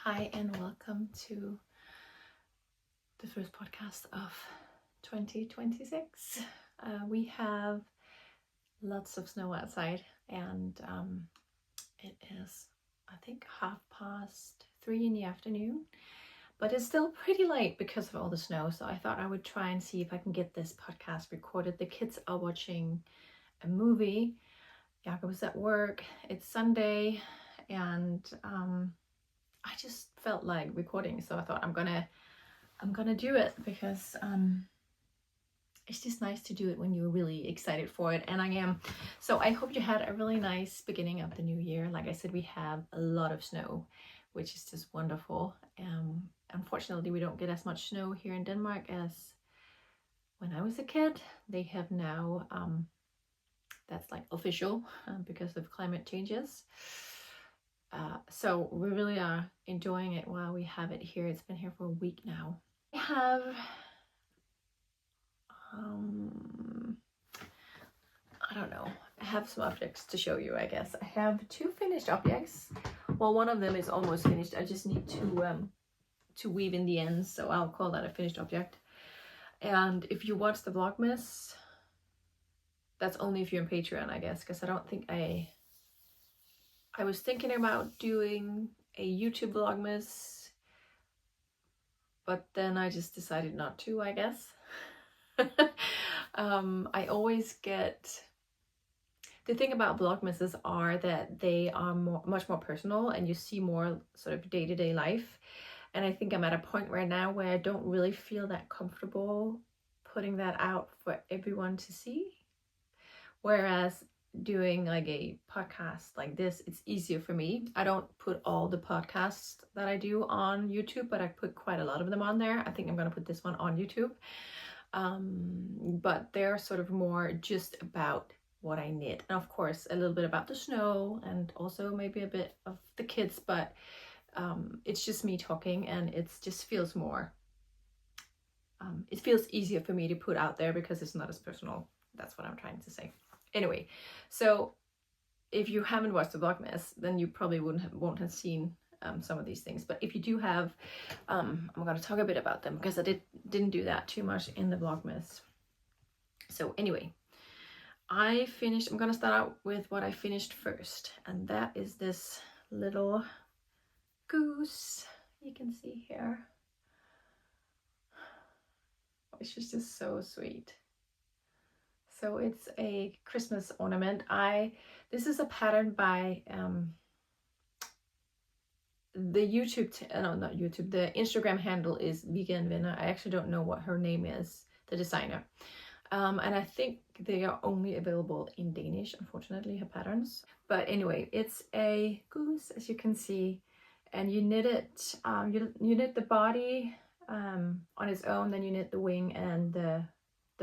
Hi and welcome to the first podcast of 2026. We have lots of snow outside and it is, I think, 3:30 in the afternoon, but it's still pretty late because of all the snow. So I thought I would try and see if I can get this podcast recorded. The kids are watching a movie. Jakob is at work. It's Sunday and I just felt like recording, so I thought I'm gonna do it because it's just nice to do it when you're really excited for it, and I am. So I hope you had a really nice beginning of the new year. Like I said, we have a lot of snow, which is just wonderful. Unfortunately, we don't get as much snow here in Denmark as when I was a kid. They have now, that's like official because of climate changes. So we really are enjoying it while we have it here. It's been here for a week now. I have I don't know, I have some objects to show you, I guess. I have two finished objects. Well, one of them is almost finished. I just need to weave in the ends, so I'll call that a finished object. And if you watch the Vlogmas, that's only if you're on Patreon, I guess, because I don't think I was thinking about doing a YouTube Vlogmas, but then I just decided not to, I guess. I always get... The thing about Vlogmases are that they are much more personal and you see more sort of day-to-day life. And I think I'm at a point right now where I don't really feel that comfortable putting that out for everyone to see. Whereas doing like a podcast like this, it's easier for me. I don't put all the podcasts that I do on YouTube, but I put quite a lot of them on there. I think I'm going to put this one on YouTube. But they're sort of more just about what I knit, and of course a little bit about the snow and also maybe a bit of the kids, but it's just me talking, and it just feels more it feels easier for me to put out there because it's not as personal. That's what I'm trying to say. Anyway, so if you haven't watched the Vlogmas, then you probably won't have seen some of these things. But if you do have, I'm going to talk a bit about them because I didn't do that too much in the Vlogmas. So anyway, I'm going to start out with what I finished first, and that is this little goose you can see here, which is just so sweet. So it's a Christmas ornament. This is a pattern by the the Instagram handle is Vegan Vinner. I actually don't know what her name is, the designer. And I think they are only available in Danish, unfortunately, her patterns. But anyway, it's a goose, as you can see, and you knit it, you knit the body on its own, then you knit the wing and the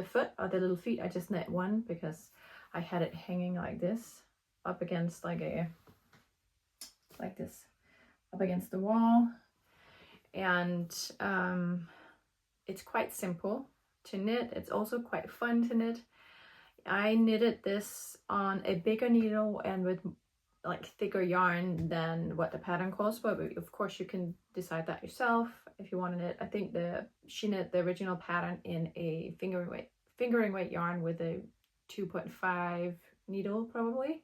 foot, or the little feet. I just knit one because I had it hanging like this, up against like this, up against the wall. And it's quite simple to knit. It's also quite fun to knit. I knitted this on a bigger needle and with like thicker yarn than what the pattern calls for, but of course you can decide that yourself if you want to knit. I think she knit the original pattern in a fingering weight yarn with a 2.5 needle probably,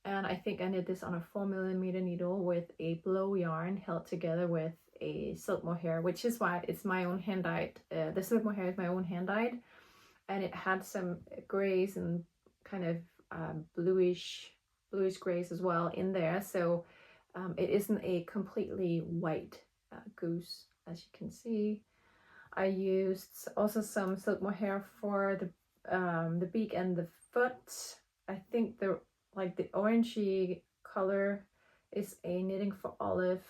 and I think I knit this on a 4mm needle with a blow yarn held together with a silk mohair, which is why it's my own hand dyed. The silk mohair is my own hand dyed, and it had some grays and kind of bluish grays as well in there, so it isn't a completely white goose, as you can see. I used also some silk mohair for the beak and the foot. I think the orangey color is a Knitting for Olive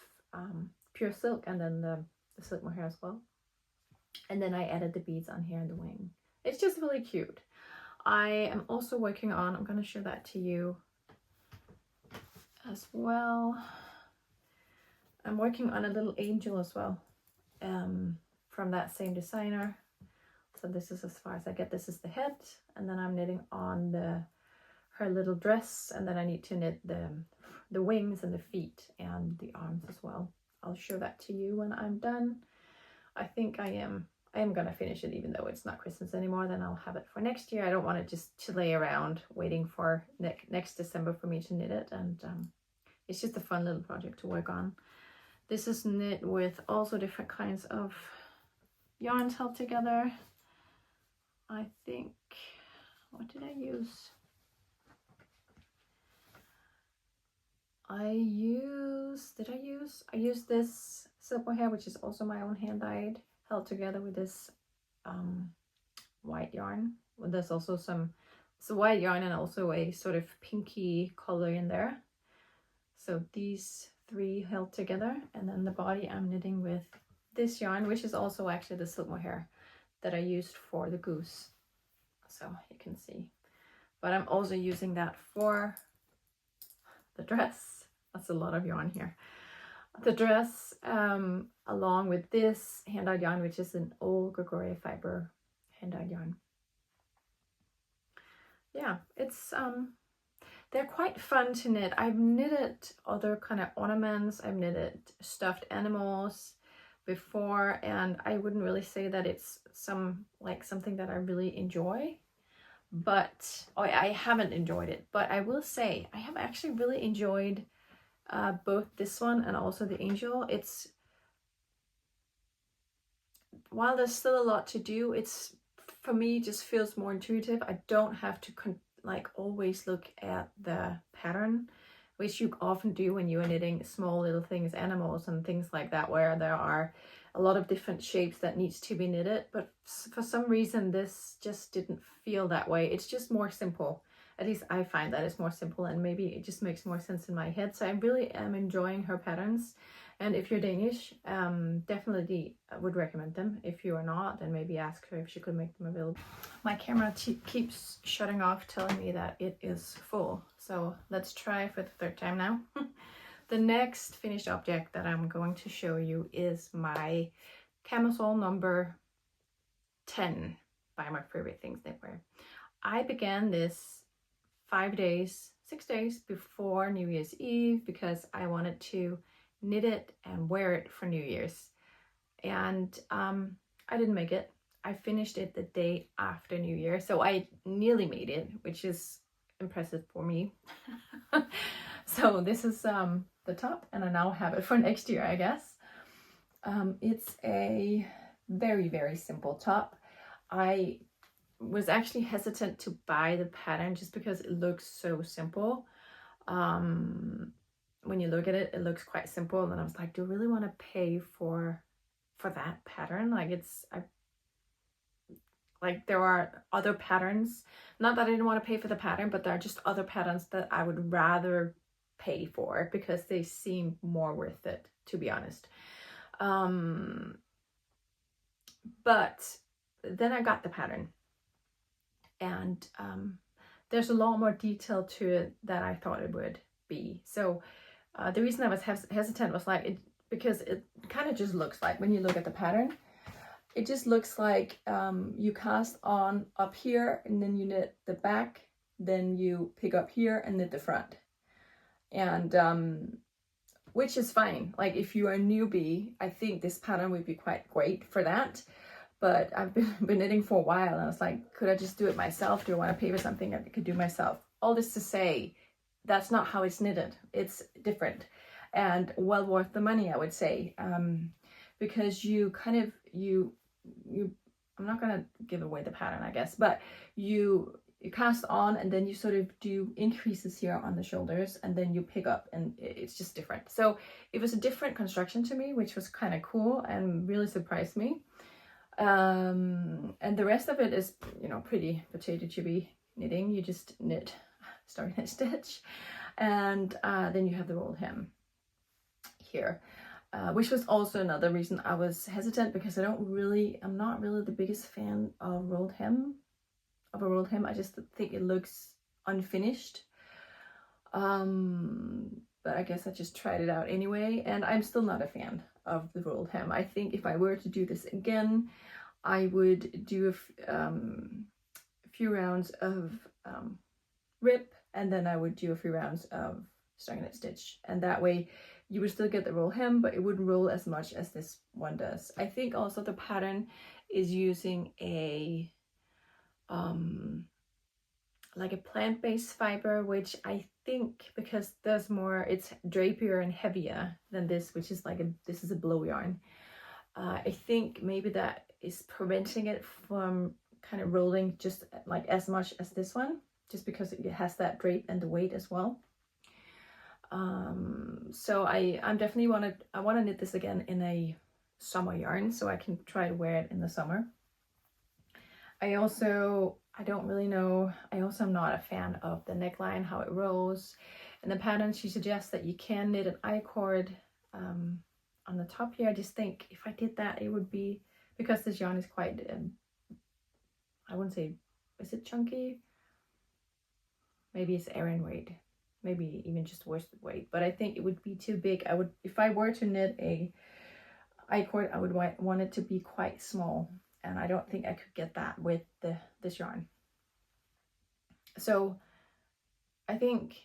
pure silk, and then the silk mohair as well. And then I added the beads on here in the wing. It's just really cute. I am also working on, I'm going to show that to you as well. I'm working on a little angel as well, from that same designer. So this is as far as I get. This is the head, and then I'm knitting on her little dress, and then I need to knit the wings and the feet and the arms as well. I'll show that to you when I'm done. I think I am gonna finish it, even though it's not Christmas anymore. Then I'll have it for next year. I don't want it just to lay around waiting for next December for me to knit it, and it's just a fun little project to work on. This is knit with also different kinds of yarns held together. I think, what did I use? I used this silk mohair, which is also my own hand dyed, held together with this white yarn. There's also it's a white yarn and also a sort of pinky color in there. So these three held together, and then the body I'm knitting with this yarn, which is also actually the silk mohair that I used for the goose. So you can see, but I'm also using that for the dress. That's a lot of yarn here. The dress, along with this hand-dyed yarn, which is an old Gregoria fiber hand-dyed yarn. Yeah, it's they're quite fun to knit. I've knitted other kind of ornaments. I've knitted stuffed animals before, and I wouldn't really say that it's something that I really enjoy. But I haven't enjoyed it, but I will say I have actually really enjoyed both this one and also the angel. It's, while there's still a lot to do, it's, for me, just feels more intuitive. I don't have to always look at the pattern, which you often do when you are knitting small little things, animals and things like that, where there are a lot of different shapes that needs to be knitted. But for some reason this just didn't feel that way. It's just more simple. At least I find that it's more simple, and maybe it just makes more sense in my head. So I really am enjoying her patterns, and if you're Danish, definitely would recommend them. If you are not, then maybe ask her if she could make them available. My camera keeps shutting off, telling me that it is full, so let's try for the third time now. The next finished object that I'm going to show you is my Camisole number 10 by My Favorite Things Knitwear. I began this 6 days before New Year's Eve because I wanted to knit it and wear it for New Year's. And I didn't make it. I finished it the day after New Year, so I nearly made it, which is impressive for me. So this is the top, and I now have it for next year, I guess. It's a very, very simple top. I was actually hesitant to buy the pattern just because it looks so simple. When you look at it, it looks quite simple, and then I was like, do I really want to pay for that pattern? Like there are other patterns, not that I didn't want to pay for the pattern, but there are just other patterns that I would rather pay for because they seem more worth it, to be honest. But then I got the pattern, and there's a lot more detail to it than I thought it would be. So the reason I was hesitant was because it kind of just looks like, when you look at the pattern, it just looks like you cast on up here, and then you knit the back, then you pick up here and knit the front. And which is fine. Like if you are a newbie, I think this pattern would be quite great for that. But I've been knitting for a while, and I was like, could I just do it myself? Do I want to pay for something I could do myself? All this to say, that's not how it's knitted. It's different and well worth the money, I would say, because you I'm not gonna give away the pattern, I guess, but you cast on, and then you sort of do increases here on the shoulders, and then you pick up, and it's just different. So it was a different construction to me, which was kind of cool and really surprised me. And the rest of it is, pretty potato chippy knitting. You just knit, start knit stitch, and then you have the rolled hem here. Which was also another reason I was hesitant, because I'm not really the biggest fan of a rolled hem. I just think it looks unfinished. But I guess I just tried it out anyway, and I'm still not a fan of the rolled hem. I think if I were to do this again, I would do a few rounds of rip, and then I would do a few rounds of string knit stitch, and that way you would still get the roll hem, but it wouldn't roll as much as this one does. I think also the pattern is using a like a plant-based fiber, which I think because there's more, it's drapier and heavier than this, which is like this is a blow yarn. I think maybe that is preventing it from kind of rolling just like as much as this one, just because it has that drape and the weight as well. So I'm definitely I want to knit this again in a summer yarn so I can try to wear it in the summer. I don't really know. I also am not a fan of the neckline, how it rolls. And the pattern, she suggests that you can knit an I-cord on the top here. I just think if I did that, it would be, because this yarn is quite, I wouldn't say, is it chunky? Maybe it's Aran weight. Maybe even just worsted weight. But I think it would be too big. I would, if I were to knit a I-cord, I would want it to be quite small. And I don't think I could get that with this yarn. So I think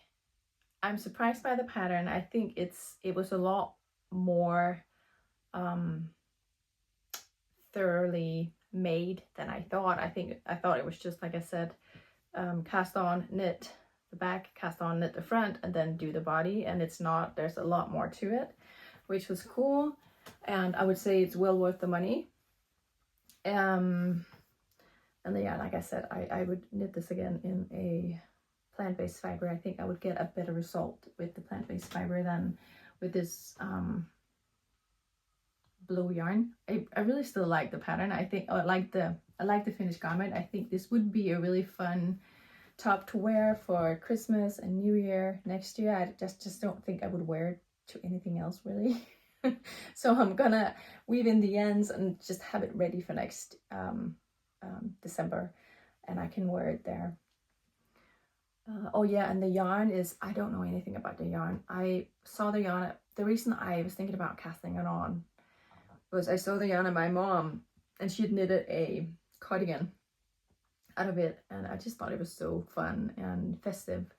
I'm surprised by the pattern. I think it was a lot more thoroughly made than I thought. I thought it was just, like I said, cast on, knit the back, cast on, knit the front, and then do the body. And it's not. There's a lot more to it, which was cool. And I would say it's well worth the money. And then, yeah, like I said, I would knit this again in a plant-based fiber. I think I would get a better result with the plant-based fiber than with this blow yarn. I really still like the pattern. I think I like the finished garment. I think this would be a really fun top to wear for Christmas and New Year next year. I just don't think I would wear it to anything else really. So I'm gonna weave in the ends and just have it ready for next December, and I can wear it there. Oh yeah, and the yarn is, I don't know anything about the yarn. I saw the yarn, the reason I was thinking about casting it on was I saw the yarn of my mom, and she had knitted a cardigan out of it, and I just thought it was so fun and festive,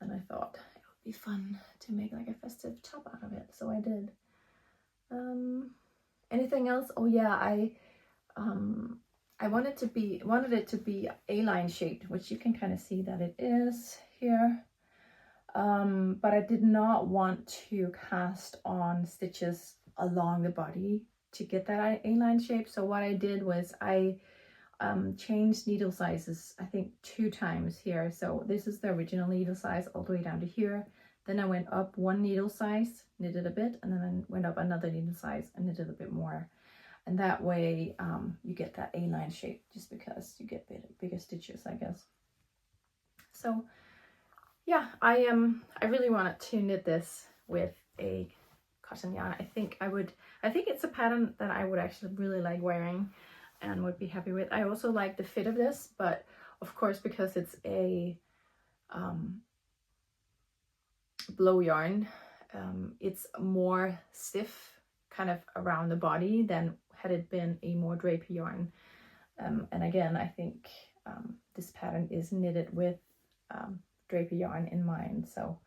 and I thought it would be fun to make like a festive top out of it, so I did. Anything else? Oh yeah, I wanted it to be A-line shaped, which you can kind of see that it is here. But I did not want to cast on stitches along the body to get that A-line shape. So what I did was I changed needle sizes, I think 2 times here. So this is the original needle size all the way down to here. Then I went up 1 needle size, knitted a bit, and then I went up another needle size and knitted a bit more. And that way you get that A-line shape, just because you get bigger stitches, I guess. So yeah, I really wanted to knit this with a cotton yarn. I think it's a pattern that I would actually really like wearing and would be happy with. I also like the fit of this, but of course, because it's a blow yarn, it's more stiff kind of around the body than had it been a more drapey yarn. And again, I think this pattern is knitted with drapey yarn in mind. So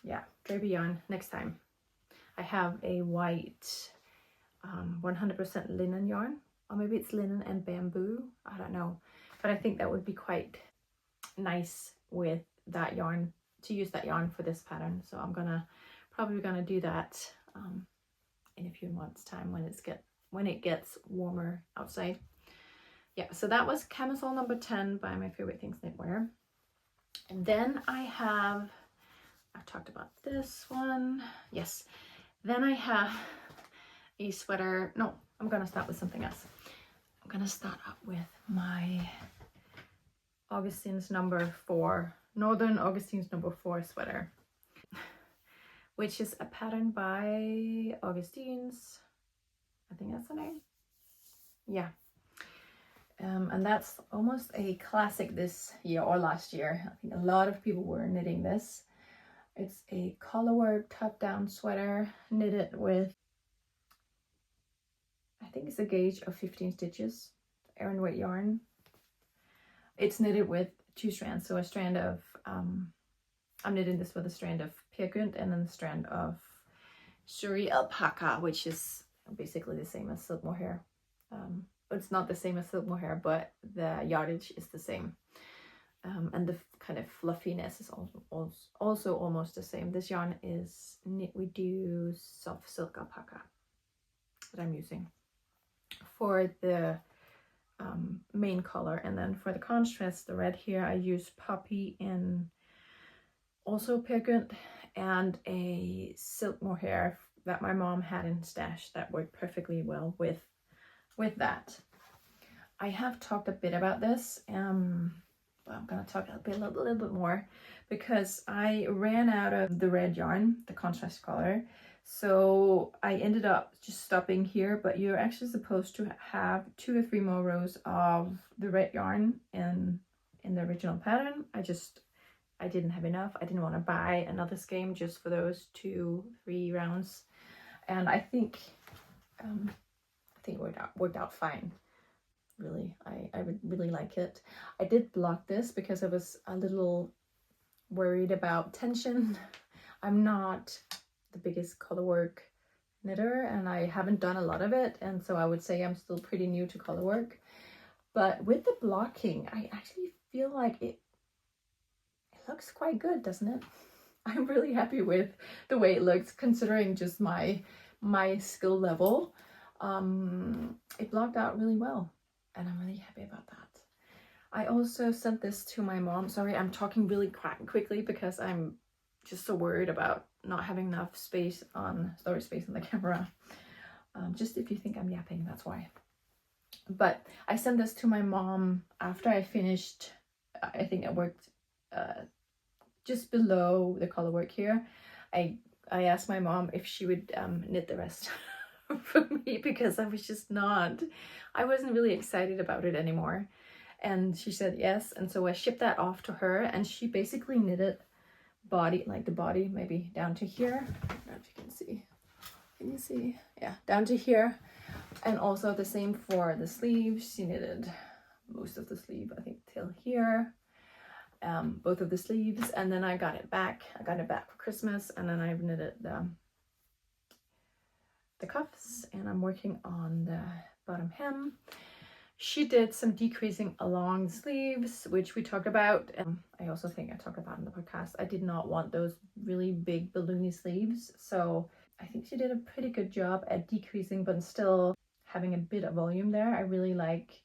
yeah, drapey yarn next time. I have a white 100% linen yarn, or maybe it's linen and bamboo, I don't know, but I think that would be quite nice with that yarn, to use that yarn for this pattern. So I'm probably gonna do that in a few months time when it gets warmer outside. Yeah, so that was Camisole number 10 by My Favorite Things Knitwear. And then I've talked about this one. Yes, then I have a sweater. No, I'm gonna start with something else. I'm gonna start up with my Augustins number 4, Northern Augustins number 4 sweater, which is a pattern by Augustins. I think that's the name. Yeah. And that's almost a classic this year or last year. I think a lot of people were knitting this. It's a colorwork top-down sweater knitted with, I think it's a gauge of 15 stitches, Aran weight yarn. It's knitted with 2 strands, so a strand of I'm knitting this with a strand of Peergynt and then a strand of Suri alpaca, which is basically the same as silk mohair. It's not the same as silk mohair, but the yardage is the same. And the kind of fluffiness is also almost the same. This yarn is Knit We Do soft silk alpaca that I'm using for the main color. And then for the contrast, the red here, I use Poppy in also Peergynt and a silk mohair that my mom had in stash that worked perfectly well with that. I have talked a bit about this. Well, I'm going to talk a little bit more because I ran out of the red yarn, the contrast color. So I ended up just stopping here, but you're actually supposed to have 2 or 3 more rows of the red yarn in the original pattern. I didn't have enough. I didn't want to buy another skein just for those 2-3 rounds. And I think it worked out fine. Really, I would really like it. I did block this because I was a little worried about tension. I'm not the biggest colorwork knitter and I haven't done a lot of it, and so I would say I'm still pretty new to colorwork. But with the blocking, I actually feel like it looks quite good, doesn't it? I'm really happy with the way it looks considering just my skill level. It blocked out really well. And I'm really happy about that. I also sent this to my mom. Sorry, I'm talking really quickly because I'm just so worried about not having enough storage space on the camera. Just if you think I'm yapping, that's why. But I sent this to my mom after I finished. I think I worked just below the colorwork here. I asked my mom if she would knit the rest for me because I wasn't really excited about it anymore. And she said yes, and so I shipped that off to her, and she basically knitted the body maybe down to here. I don't know if you can see. Can you see? Yeah, down to here. And also the same for the sleeves. She knitted most of the sleeve, I think, till here. Both of the sleeves, and then I got it back. For Christmas, and then I've knitted the cuffs, and I'm working on the bottom hem. She did some decreasing along the sleeves, which we talked about. I also think I talked about in the podcast. I did not want those really big balloony sleeves, so I think she did a pretty good job at decreasing, but still having a bit of volume there. I really like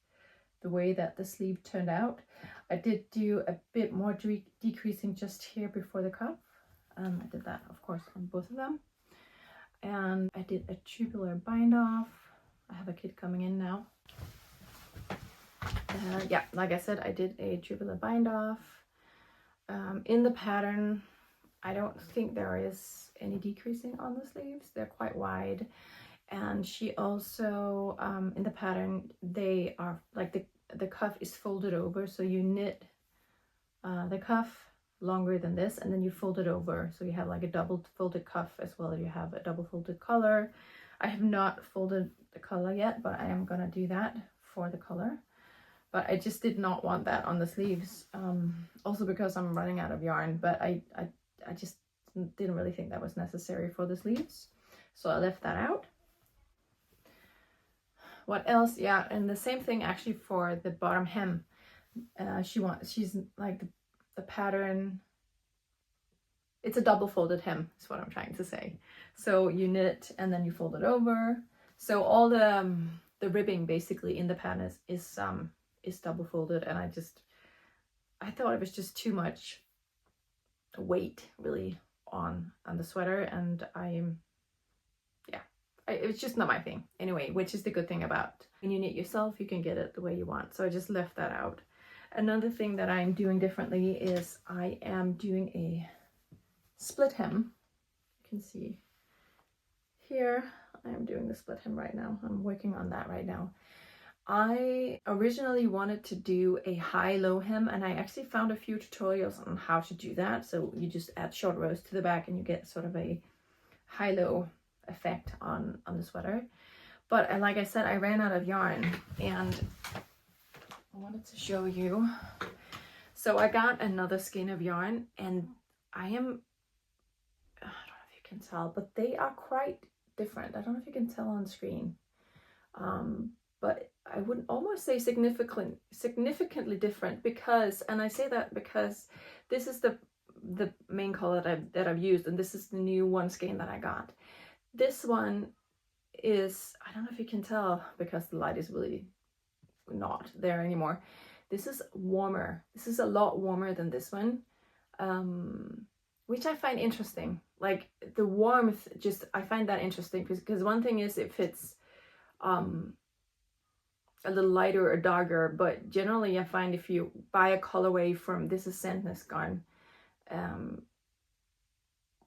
the way that the sleeve turned out. I did do a bit more decreasing just here before the cuff. I did that, of course, on both of them. And I did a tubular bind off. I have a kid coming in now. Yeah, like I said, I did a tubular bind off. In the pattern, I don't think there is any decreasing on the sleeves. They're quite wide. And she also, in the pattern, they are like the cuff is folded over. So you knit the cuff longer than this, and then you fold it over, so you have like a double folded cuff as well. You have a double folded collar. I have not folded the collar yet, but I am gonna do that for the collar. But I just did not want that on the sleeves, also because I'm running out of yarn, but I just didn't really think that was necessary for the sleeves, so I left that out. What else? Yeah, and the same thing actually for the bottom hem. She's like the pattern, it's a double folded hem is what I'm trying to say. So you knit and then you fold it over. So all the ribbing basically in the pattern is double folded, and I thought it was just too much weight really on the sweater, and it's just not my thing anyway, which is the good thing about when you knit yourself, you can get it the way you want. So I just left that out. Another thing that I'm doing differently is I am doing a split hem. You can see here, I am doing the split hem right now. I'm working on that right now. I originally wanted to do a high-low hem, and I actually found a few tutorials on how to do that. So you just add short rows to the back and you get sort of a high-low effect on the sweater. But like I said, I ran out of yarn, and I wanted to show you. So I got another skein of yarn, and I don't know if you can tell, but they are quite different. I don't know if you can tell on screen. But I would almost say significantly different, because, and I say that because this is the main color that I've used, and this is the new one skein that I got. This one is, I don't know if you can tell because the light is really not there anymore. This is warmer. This is a lot warmer than this one, which I find interesting. Like the warmth, just I find that interesting because one thing is if it's a little lighter or darker, but generally I find if you buy a colorway from, this is Sandnes garn,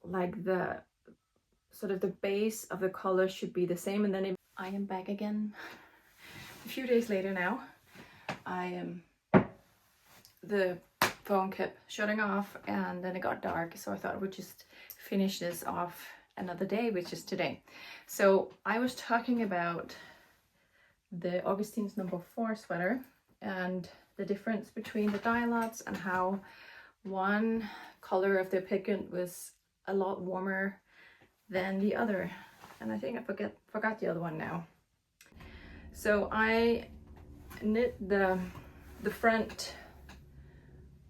like the sort of the base of the color should be the same. And then if I am back again a few days later now, the phone kept shutting off and then it got dark, so I thought I would just finish this off another day, which is today. So I was talking about the Augustins No. 4 sweater and the difference between the dye lots and how one color of the pigment was a lot warmer than the other. And I think I forgot the other one now. So I knit the front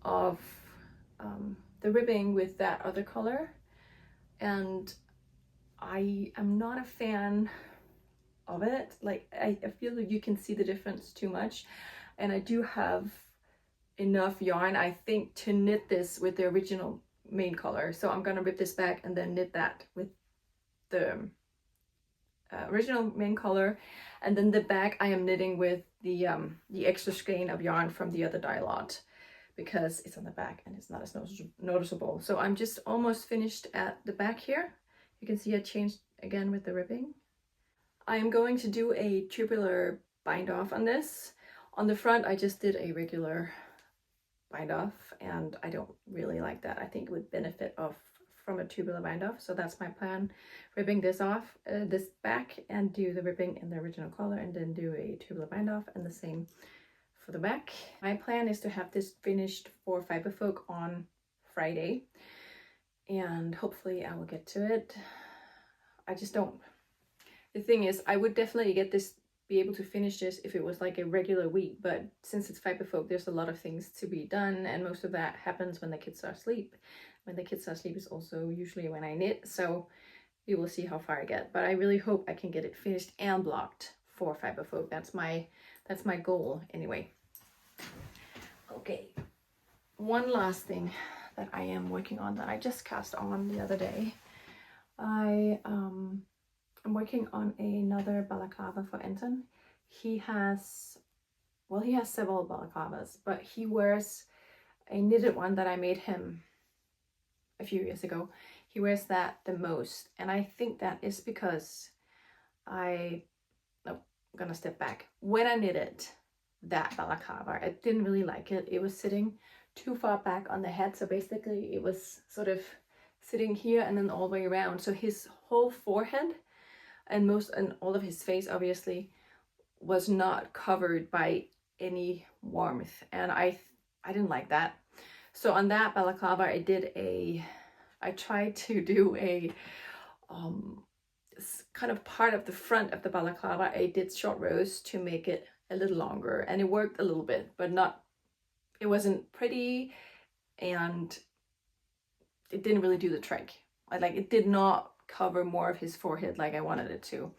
of the ribbing with that other color, and I am not a fan of it. Like I feel like you can see the difference too much, and I do have enough yarn, I think, to knit this with the original main color. So I'm gonna rip this back and then knit that with the original main color, and then the back I am knitting with the extra skein of yarn from the other dye lot, because it's on the back and it's not as noticeable. So I'm just almost finished at the back here. You can see I changed again with the ribbing. I am going to do a tubular bind off on this. On the front I just did a regular bind off, and I don't really like that. I think it would benefit from a tubular bind off, so that's my plan. Ribbing this off, this back, and do the ribbing in the original color, and then do a tubular bind off, and the same for the back. My plan is to have this finished for Fiberfolk on Friday, and hopefully I will get to it. I just don't, the thing is, I would definitely be able to finish this if it was like a regular week, but since it's Fiberfolk, there's a lot of things to be done, and most of that happens when the kids are asleep. When the kids are asleep is also usually when I knit, so we will see how far I get. But I really hope I can get it finished and blocked for Fiberfolk. That's my goal anyway. Okay, one last thing that I am working on that I just cast on the other day. I'm working on another balaclava for Anton. He has several balaclavas, but he wears a knitted one that I made him a few years ago. He wears that the most, and I think that is because I'm gonna step back. When I knitted that balaclava, I didn't really like it. It was sitting too far back on the head, so basically it was sort of sitting here and then all the way around. So his whole forehead and all of his face obviously was not covered by any warmth, and I didn't like that. So on that balaclava I tried to do a kind of part of the front of the balaclava. I did short rows to make it a little longer, and it worked a little bit, but it wasn't pretty, and it didn't really do the trick. It did not cover more of his forehead like I wanted it to.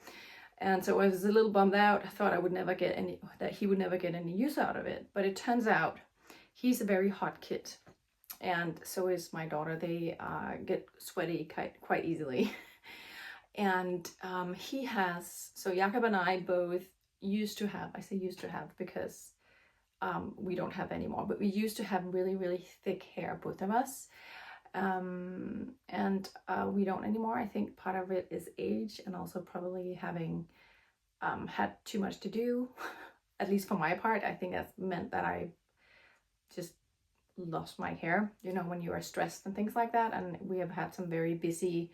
And so I was a little bummed out. I thought he would never get any use out of it. But it turns out he's a very hot kid, and so is my daughter. They get sweaty quite easily. And so Jakob and I both used to have, I say used to have because we don't have anymore, but we used to have really, really thick hair, both of us. We don't anymore. I think part of it is age, and also probably having had too much to do, at least for my part. I think that's meant that I just lost my hair, when you are stressed and things like that. And we have had some very busy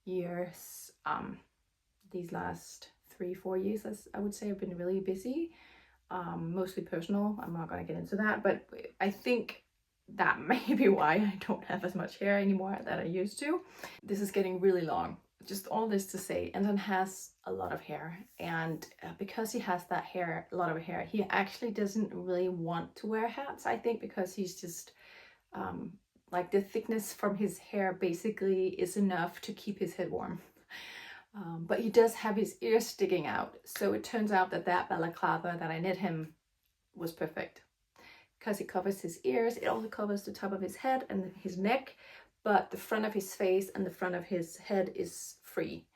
years. These last 3-4 years, I would say, have been really busy, mostly personal. I'm not going to get into that, but I think that may be why I don't have as much hair anymore that I used to. This is getting really long. Just all this to say, Anton has a lot of hair, and because he has that hair, a lot of hair, he actually doesn't really want to wear hats, I think, because he's just like the thickness from his hair basically is enough to keep his head warm. But he does have his ears sticking out, so it turns out that that balaclava that I knit him was perfect, because it covers his ears, it also covers the top of his head and his neck, but the front of his face and the front of his head is free.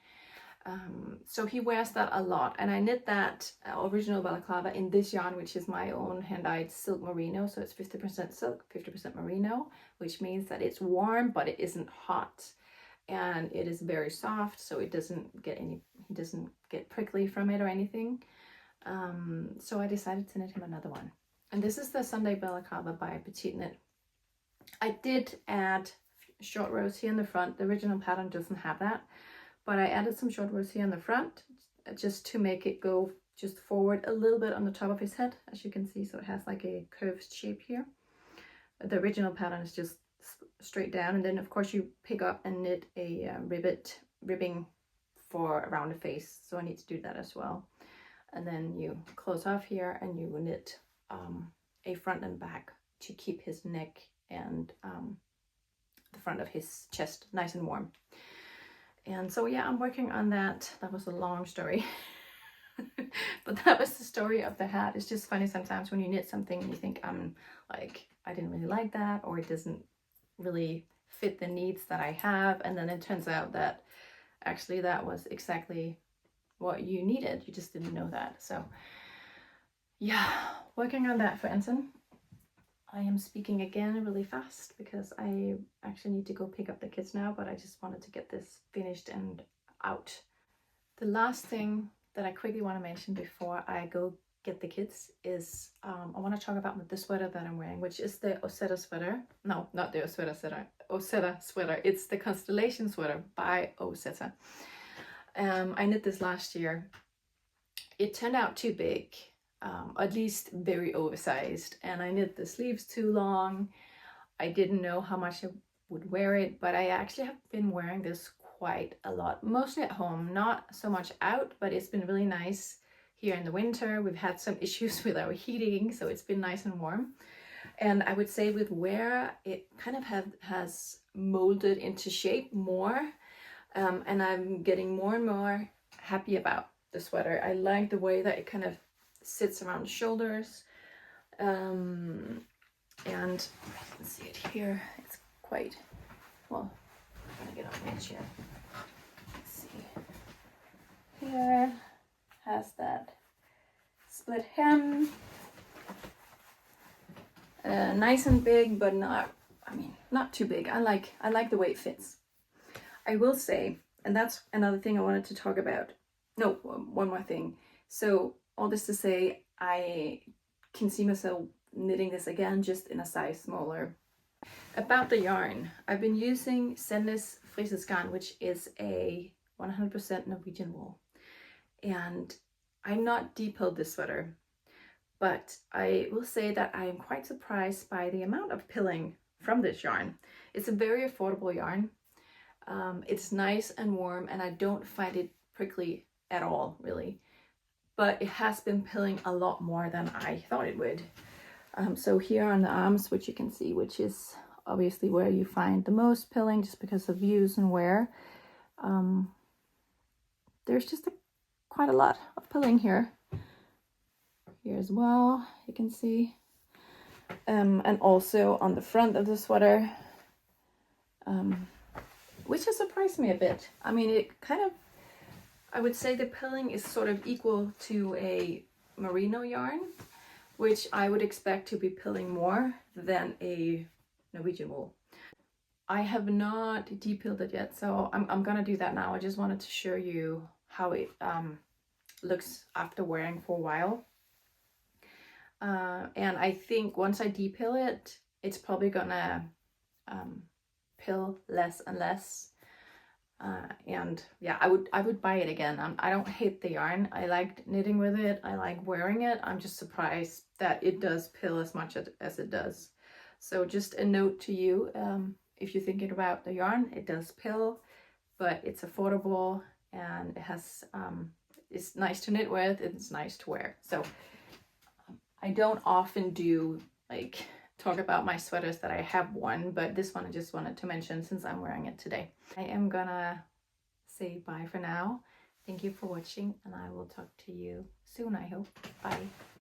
So he wears that a lot, and I knit that original balaclava in this yarn, which is my own hand-dyed silk merino, so it's 50% silk, 50% merino, which means that it's warm but it isn't hot, and it is very soft, so it doesn't get he doesn't get prickly from it or anything. So I decided to knit him another one, and this is the Sunday balaclava by Petite Knit. I did add short rows here in the front. The original pattern doesn't have that, but I added some short rows here in the front just to make it go just forward a little bit on the top of his head, as you can see, so it has like a curved shape here. The original pattern is just straight down, and then of course you pick up and knit a ribbing for around the face, so I need to do that as well. And then you close off here and you knit a front and back to keep his neck and the front of his chest nice and warm. And so yeah, I'm working on that. That was a long story. But that was the story of the hat. It's just funny sometimes when you knit something and you think, like, I didn't really like that, or it doesn't really fit the needs that I have, and then it turns out that actually that was exactly what you needed. You just didn't know that. So yeah, working on that for Anton. I am speaking again really fast because I actually need to go pick up the kids now, but I just wanted to get this finished and out. The last thing that I quickly want to mention before I go get the kids is I want to talk about the sweater that I'm wearing, which is the Osetta sweater. No, not the Osetta sweater. It's the Constellation sweater by Osetta. I knit this last year. It turned out too big. At least very oversized, and I knit the sleeves too long. I didn't know how much I would wear it, but I actually have been wearing this quite a lot, mostly at home, not so much out, but it's been really nice here in the winter. We've had some issues with our heating, so it's been nice and warm. And I would say with wear, it kind of has molded into shape more, and I'm getting more and more happy about the sweater. I like the way that it kind of sits around the shoulders, and you can see it here. It's quite well. I'm gonna get off my chair. Let's see. Here has that split hem, nice and big, but not. I mean, not too big. I like the way it fits. I will say, and that's another thing I wanted to talk about. No, one more thing. So all this to say, I can see myself knitting this again, just in a size smaller. About the yarn, I've been using Sendnes Frisesgarn, which is a 100% Norwegian wool. And I'm not depilled this sweater, but I will say that I am quite surprised by the amount of pilling from this yarn. It's a very affordable yarn. It's nice and warm, and I don't find it prickly at all, really. But it has been pilling a lot more than I thought it would. So here on the arms, which you can see, which is obviously where you find the most pilling just because of use and wear, there's just quite a lot of pilling here. Here as well, you can see. And also on the front of the sweater, which has surprised me a bit. I mean, it kind of, I would say the pilling is sort of equal to a merino yarn, which I would expect to be pilling more than a Norwegian wool. I have not depilled it yet, so I'm gonna do that now. I just wanted to show you how it looks after wearing for a while. And I think once I depill it, it's probably gonna pill less and less. And yeah, I would buy it again. I don't hate the yarn. I liked knitting with it. I like wearing it. I'm just surprised that it does pill as much as it does. So just a note to you, if you're thinking about the yarn, it does pill, but it's affordable, and it has it's nice to knit with, it's nice to wear. So I don't often do like talk about my sweaters that I have worn, but this one I just wanted to mention since I'm wearing it today. I am gonna say bye for now. Thank you for watching, and I will talk to you soon, I hope. Bye.